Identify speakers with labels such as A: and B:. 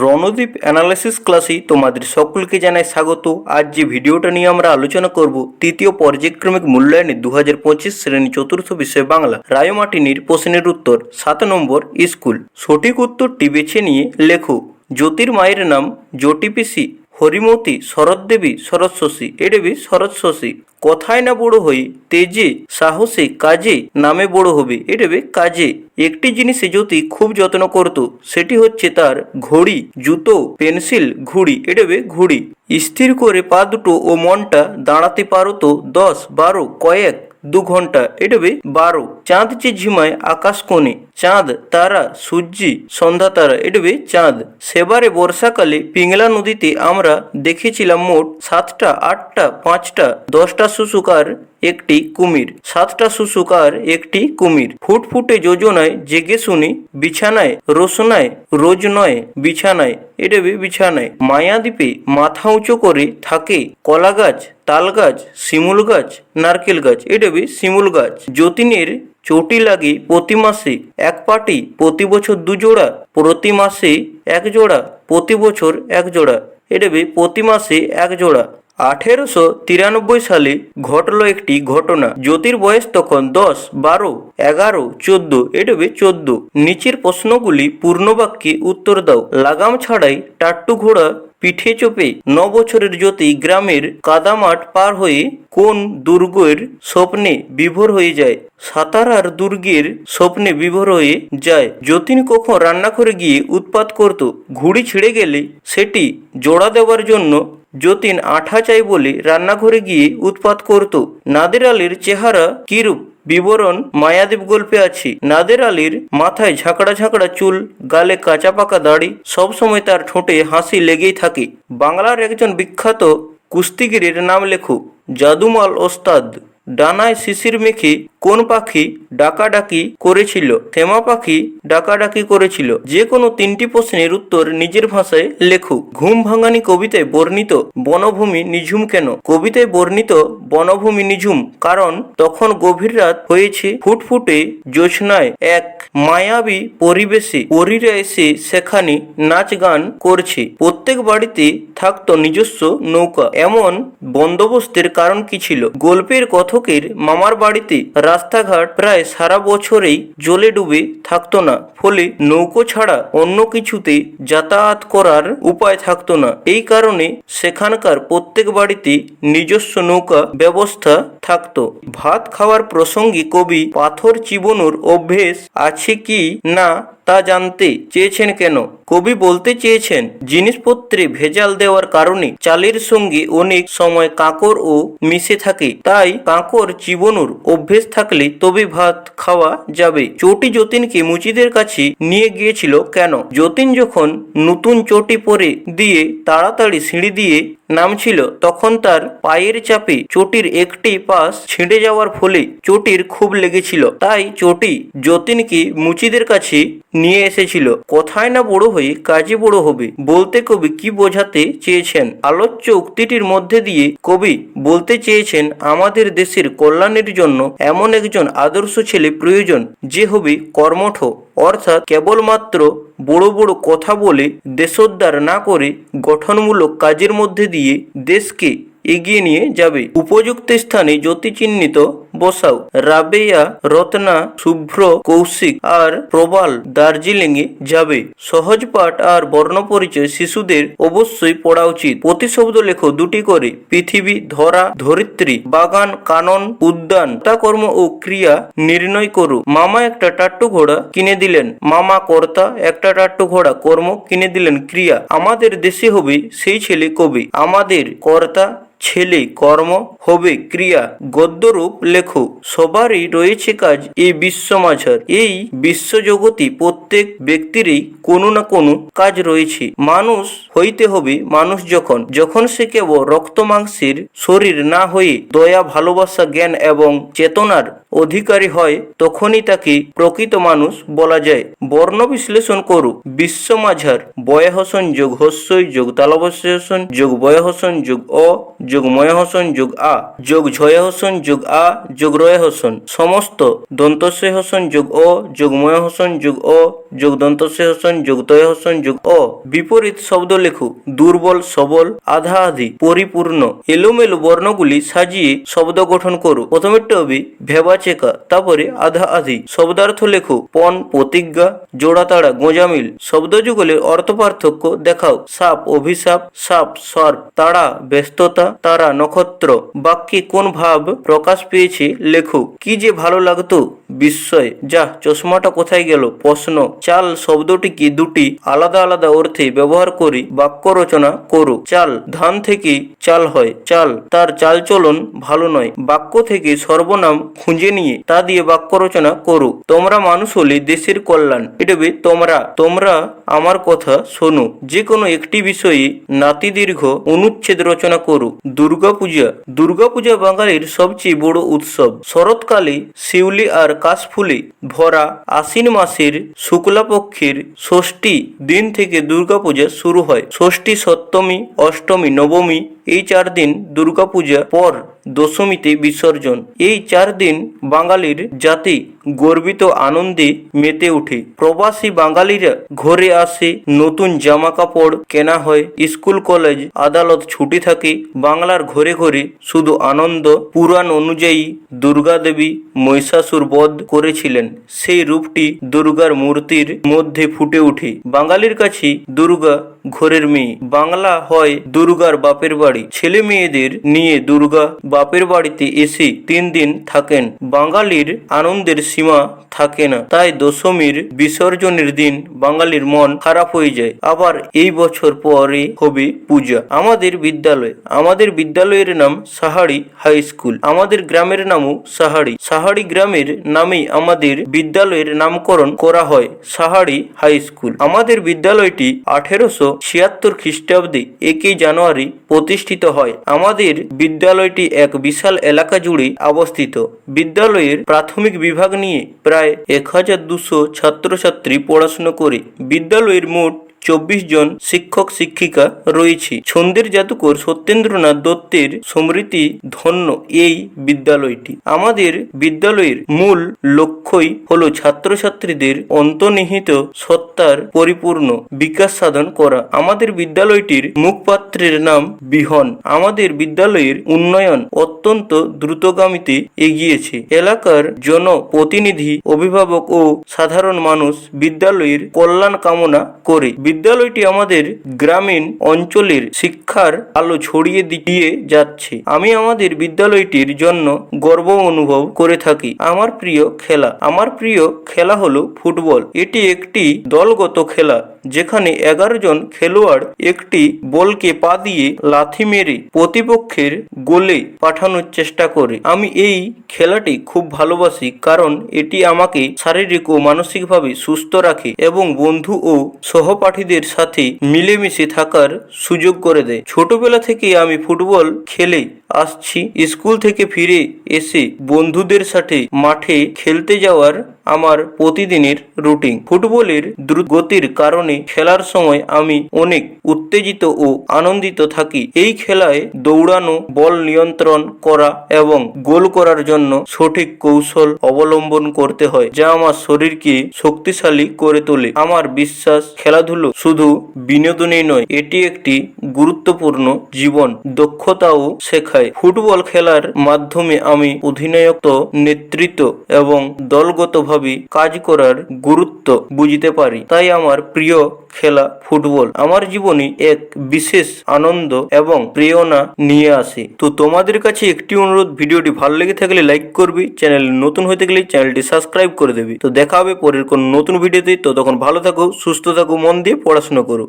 A: Randeep analysis ক্লাসে তোমাদের সকলকে জানাই স্বাগত। আজ যে ভিডিওটা নিয়ে আমরা আলোচনা করব তৃতীয় পর্যায়ক্রমিক মূল্যায়নে 2025 শ্রেণী চতুর্থ বিষয় বাংলা রায়মার্টিনের প্রশ্নের উত্তর 7 নম্বর স্কুল। সঠিক উত্তরটি বেছে নিয়ে লেখো। জ্যোতির মায়ের নাম জ্যোতিপিসি, হরিমতি, শরৎদেবী, শরৎশশী, এডেবি শরৎশশী। কথায় না বড় হই, তেজে, সাহসে, কাজে নামে বড় হবে, এডেবে কাজে। একটি জিনিসে জ্যোতি খুব যত্ন করত, সেটি হচ্ছে তার ঘড়ি, জুতো, পেন্সিল, ঘুড়ি, এডেবে ঘুড়ি। স্থির করে পা দুটো ও মনটা দাঁড়াতে পারো তো 10, 12, কয়েক, 2 ঘন্টা, এডেবে 12। চাঁদ যে ঝিমায় আকাশ কোণে, চাঁদ, তারা, সূর্যি, সন্ধ্যা তারা, এডেবে চাঁদ। সেবারে বর্ষাকালে পিংলা নদীতে আমরা দেখেছিলাম মোট 7টা, 8টা, 5টা, 10টা শুশুকার একটি কুমির, 7টা শুশুকার একটি কুমির। ফুটফুটে যোজনায় জেগে শুনি, বিছানায় রোশনায় রোজ নয় বিছানায়, এডেবে বিছানায়। মায়াদ্বীপে মাথা উঁচু করে থাকে কলা গাছ, তাল গাছ, শিমুল গাছ, নারকেল গাছ, এডেবে শিমুল গাছ। যতীনের চটি লাগে প্রতি মাসে এক পাটি, প্রতি বছর 2 জোড়া, প্রতি মাসে 1 জোড়া, প্রতি বছর 1 জোড়া, এডেবে প্রতি মাসে 1 জোড়া। 1893 সালে ঘটল একটি ঘটনা। জ্যোতির বয়স তখন 10, 12, 11, 14, এডেবে 14। নিচের প্রশ্নগুলি পূর্ণবাক্যে উত্তর দাও। লাগাম ছাড়াই টাট্টু ঘোড়া পিঠে চোপে 9 বছরের জ্যোতি গ্রামের কাদামাঠ পার হয়ে কোন দুর্গের স্বপ্নে বিভোর হয়ে যায়? সাতারার দুর্গের স্বপ্নে বিভোর হয়ে যায়। যতীন কখন রান্নাঘরে গিয়ে উৎপাত করত? ঘুড়ি ছিঁড়ে গেলে সেটি জোড়া দেওয়ার জন্য যতীন আঠা চাই বলে রান্নাঘরে গিয়ে উৎপাত করত। নাদের আলীর চেহারা কিরূপ বিবরণ মায়াদ্বীপ গল্পে আছে। নাদের আলীর মাথায় ঝাঁকড়া ঝাঁকড়া চুল, গালে কাঁচা পাকা দাড়ি, সবসময় তার ঠোঁটে হাসি লেগেই থাকে। বাংলার একজন বিখ্যাত কুস্তিগিরের নাম লেখো। জাদুমাল ওস্তাদ ডানায় শিশির মেখে কোন পাখি ডাকাডাকি করেছিল? থেমা পাখি ডাকাডাকি করেছিল। যে কোনো 3টি প্রশ্নের উত্তর নিজের ভাষায় লেখো। ঘুম ভাঙানি কবিতায় বর্ণিত বনভূমি নিঝুম কেন? কবিতায় বর্ণিত বনভূমি নিঝুম কারণ তখন গভীর রাত হয়েছে। ফুটফুটে জ্যোৎস্নায় এক মায়াবী পরিবেশে পরীরা এসে সেখানে নাচ গান করছে। প্রত্যেক বাড়িতে থাকতো নিজস্ব নৌকা। এমন বন্দোবস্তের কারণ কি ছিল? গল্পের কথকের মামার বাড়িতে রাস্তাঘাট প্রায় সারা বছরেই জলে ডুবে থাকতো না, ফলে নৌকো ছাড়া অন্য কিছুতে যাতায়াত করার উপায় থাকতো না। এই কারণে সেখানকার প্রত্যেক বাড়িতে নিজস্ব নৌকা ব্যবস্থা থাকতো। ভাত খাওয়ার প্রসঙ্গে কবি পাথর চিবোনোর অভ্যেস আছে কি না তা জানতে চেয়েছেন কেন? কবি বলতে চেয়েছেন জিনিসপত্রে ভেজাল দেওয়ার কারণে চালের সঙ্গে অনেক সময় কাঁকড় ও মিশে থাকে, তাই কাঁকড় চিবোনোর অভ্যেস থাকলে তবে ভাত খাওয়া যাবে। চটি যতীনকে মুচিদের কাছে নিয়ে গিয়েছিল কেন? যতীন যখন নতুন চটি পরে দিয়ে তাড়াতাড়ি সিঁড়ি দিয়ে নামছিল তখন তার পায়ের চাপে চটির একটি পাশ ছিঁড়ে যাওয়ার ফলে চটির খুব লেগেছিল, তাই চটি যতীনকে মুচিদের কাছে নিয়ে এসেছিল। কথায় না বড় হয়ে কাজে বড় হবে বলতে কবি কি বোঝাতে চেয়েছেন? আলোচ্য উক্তিটির মধ্যে দিয়ে কবি বলতে চেয়েছেন আমাদের দেশের কল্যাণের জন্য এমন একজন আদর্শ ছেলে প্রয়োজন যে হবে কর্মঠ, অর্থাৎ কেবলমাত্র বড় বড় কথা বলে দেশোদ্ধার না করে গঠনমূলক কাজের মধ্যে দিয়ে দেশকে এগিয়ে নিয়ে যাবে। উপযুক্ত স্থানে জ্যোতি চিহ্নিত বসাও। রাবেয়া, রত্না, শুভ্র, কৌশিক আর প্রবাল দার্জিলিং এ যাবে। সহজ পাঠ আর বর্ণ পরিচয় শিশুদের অবশ্যই পড়া উচিত। প্রতিশব্দ লেখো 2টি করে। পৃথিবী, ধরা, ধরিত্রী, বাগান, কানন, উদ্যান। কর্ম ও ক্রিয়া নির্ণয় করো। মামা একটা টাট্টু ঘোড়া কিনে দিলেন। মামা কর্তা, একটা টাট্টু ঘোড়া কর্ম কিনে দিলেন ক্রিয়া। আমাদের দেশে হবে সেই ছেলে কবি। আমাদের কর্তা ছেলে কর্ম হবে ক্রিয়া। গদ্যরূপ লেখো। সবারই রয়েছে কাজ এই বিশ্ব মাঝার। এই বিশ্বজগতে প্রত্যেক ব্যক্তিরই কোনো না কোনো কাজ রয়েছে। মানুষ হইতে হবে মানুষ যখন সে কেবল রক্ত মাংসের শরীর না হয়ে দয়া, ভালোবাসা, জ্ঞান এবং চেতনার অধিকারী হয় তখনই তাকে প্রকৃত মানুষ বলা যায়। বর্ণ বিশ্লেষণ করো। বিশ্ব মাঝার বয়হসন যোগ হস্যই যোগ তালবস্যসন যোগ বয়হসন যোগ অ যোগ ময় হসন যোগ আ যোগ ঝয় হসন যোগ আ যোগ রয় হসন সমস্ত দন্তস্য হসন যোগ অ যোগ ময় হসন যোগ অ যোগ দন্তস্য হসন যোগ তয় হসন যোগ অ। বিপরীত শব্দ লেখো। দুর্বল, সবল, আধা আধি, পরিপূর্ণ। এলোমেলো বর্ণগুলি সাজিয়ে শব্দ গঠন করো। প্রথমেরটা হবে ভেবা চেকা, তারপরে আধা আধি। শব্দার্থ লেখো। পণ, প্রতিজ্ঞা, জোড়াতাড়া, গোঁজামিল। শব্দ যুগলের অর্থ পার্থক্য দেখাও। সাপ, অভিশাপ, সাপ, সর্প। তারা, ব্যস্ততা, তারা, নক্ষত্র। বাক্যে কোন ভাব প্রকাশ পেয়েছে লেখো। কি যে ভালো লাগতো, বিস্ময়। যা, চশমাটা কোথায় গেল? প্রশ্ন। চাল শব্দটিকে দুটি আলাদা আলাদা অর্থে ব্যবহার করে বাক্য রচনা করো। চাল, ধান থেকে চাল হয়। চাল, তার চালচলন ভালো নয়। বাক্য থেকে সর্বনাম খুঁজে নিয়ে তা দিয়ে বাক্য রচনা করো। তোমরা মানুষ হলে দেশের কল্যাণ। এটা হবে তোমরা। তোমরা আমার কথা শোনো। যে কোনো একটি বিষয়ে নাতিদীর্ঘ অনুচ্ছেদ রচনা করো। দুর্গাপূজা। দুর্গাপূজা বাঙালির সবচেয়ে বড় উৎসব। শরৎকালে শিউলি আর কাশফুলে ভরা আশ্বিন মাসের শুক্লাপক্ষের ষষ্ঠী দিন থেকে দুর্গাপূজা শুরু হয়। ষষ্ঠী, সপ্তমী, অষ্টমী, নবমী এই 4 দিন দুর্গাপূজা, পর দশমীতে বিসর্জন। এই 4 দিন বাঙালির জাতি গর্বিত আনন্দে মেতে ওঠে। প্রবাসী বাঙালিরা ঘরে আসে, নতুন জামা কাপড় কেনা হয়, স্কুল কলেজ আদালত ছুটি থাকে। বাংলার ঘরে ঘরে শুধু আনন্দ। পুরাণ অনুযায়ী দুর্গা দেবী মহিষাসুর বধ করেছিলেন। সেই রূপটি দুর্গার মূর্তির মধ্যে ফুটে ওঠে। বাঙালির কাছে দুর্গা ঘরের মেয়ে। বাংলা হয় দুর্গার বাপের বাড়ি। ছেলে মেয়েদের নিয়ে দুর্গা বাপের বাড়িতে এসে 3 দিন থাকেন। বাঙালির আনন্দের সীমা থাকে না। তাই দশমীর বিসর্জনের দিন বাঙালির মন খারাপ হয়ে যায়। আবার এই বছর পরে হবে পূজা। আমাদের বিদ্যালয়ের নাম সাহারি হাই স্কুল। আমাদের গ্রামের নামও সাহারি। সাহারি গ্রামের নামেই আমাদের বিদ্যালয়ের নামকরণ করা হয় সাহারি হাই স্কুল। আমাদের বিদ্যালয়টি 1876 খ্রিস্টাব্দে 1 জানুয়ারি প্রতিষ্ঠিত হয়। আমাদের বিদ্যালয়টি এক বিশাল এলাকা জুড়ে অবস্থিত। বিদ্যালয়ের প্রাথমিক বিভাগ নিয়ে প্রায় 1200 ছাত্রছাত্রী পড়াশোনা করে। বিদ্যালয়ের মোট 24 জন শিক্ষক শিক্ষিকা রয়েছে। ছন্দের জাদুকর সত্যেন্দ্রনাথ দত্তের স্মৃতি ধন্য এই বিদ্যালয়টি। আমাদের বিদ্যালয়ের মূল লক্ষ্যই হলো ছাত্রছাত্রীদের অন্তর্নিহিত সত্তার পরিপূর্ণ বিকাশ সাধন করা। আমাদের বিদ্যালয়টির মুখপাত্রের নাম বিহন। আমাদের বিদ্যালয়ের উন্নয়ন অত্যন্ত দ্রুতগামীতে এগিয়েছে। এলাকার জনপ্রতিনিধি, অভিভাবক ও সাধারণ মানুষ বিদ্যালয়ের কল্যাণ কামনা করে। বিদ্যালয়টি আমাদের গ্রামীণ অঞ্চলের শিক্ষার আলো ছড়িয়ে দিয়ে যাচ্ছে। আমি আমাদের বিদ্যালয়টির জন্য গর্ব অনুভব করে থাকি। আমার প্রিয় খেলা হলো ফুটবল। এটি একটি দলগত খেলা যেখানে 11 জন খেলোয়াড় একটি বলকে পা দিয়ে লাথি মেরে প্রতিপক্ষের গোলে পাঠানোর চেষ্টা করে। আমি এই খেলাটি খুব ভালোবাসি কারণ এটি আমাকে শারীরিক ও মানসিকভাবে সুস্থ রাখে এবং বন্ধু ও সহপাঠীদের সাথে মিলেমিশে থাকার সুযোগ করে দেয়। ছোটবেলা থেকে আমি ফুটবল খেলে আসছি। স্কুল থেকে ফিরে এসে বন্ধুদের সাথে মাঠে খেলতে যাওয়ার আমার প্রতিদিনের রুটিন। ফুটবলের দ্রুত গতির কারণে খেলার সময় আমি অনেক উত্তেজিত ও আনন্দিত থাকি। এই খেলায় দৌড়ানো, বল নিয়ন্ত্রণ করা এবং গোল করার জন্য সঠিক কৌশল অবলম্বন করতে হয়, যা আমার শরীরকে শক্তিশালী করে তোলে। আমার বিশ্বাস, খেলাধুলো শুধু বিনোদনই নয়, এটি একটি গুরুত্বপূর্ণ জীবন দক্ষতাও শেখায়। ফুটবল খেলার মাধ্যমে আমি অধিনায়কত্ব, নেতৃত্ব এবং দলগতভাবে কাজ করার গুরুত্ব বুঝতে পারি। তাই আমার প্রিয় খেলা ফুটবল আমার জীবনে এক বিশেষ আনন্দ এবং প্রেরণা নিয়ে আসে। তো তোমাদের কাছে একটি অনুরোধ, ভিডিওটি ভালো লেগে থাকলে লাইক করবি, চ্যানেল নতুন হয়ে থাকলে চ্যানেলটি সাবস্ক্রাইব করে দেবে। তো দেখা হবে পরের কোন নতুন ভিডিওতে। তো তখন ভালো থাকো, সুস্থ থাকো, মন দিয়ে পড়াশোনা করো।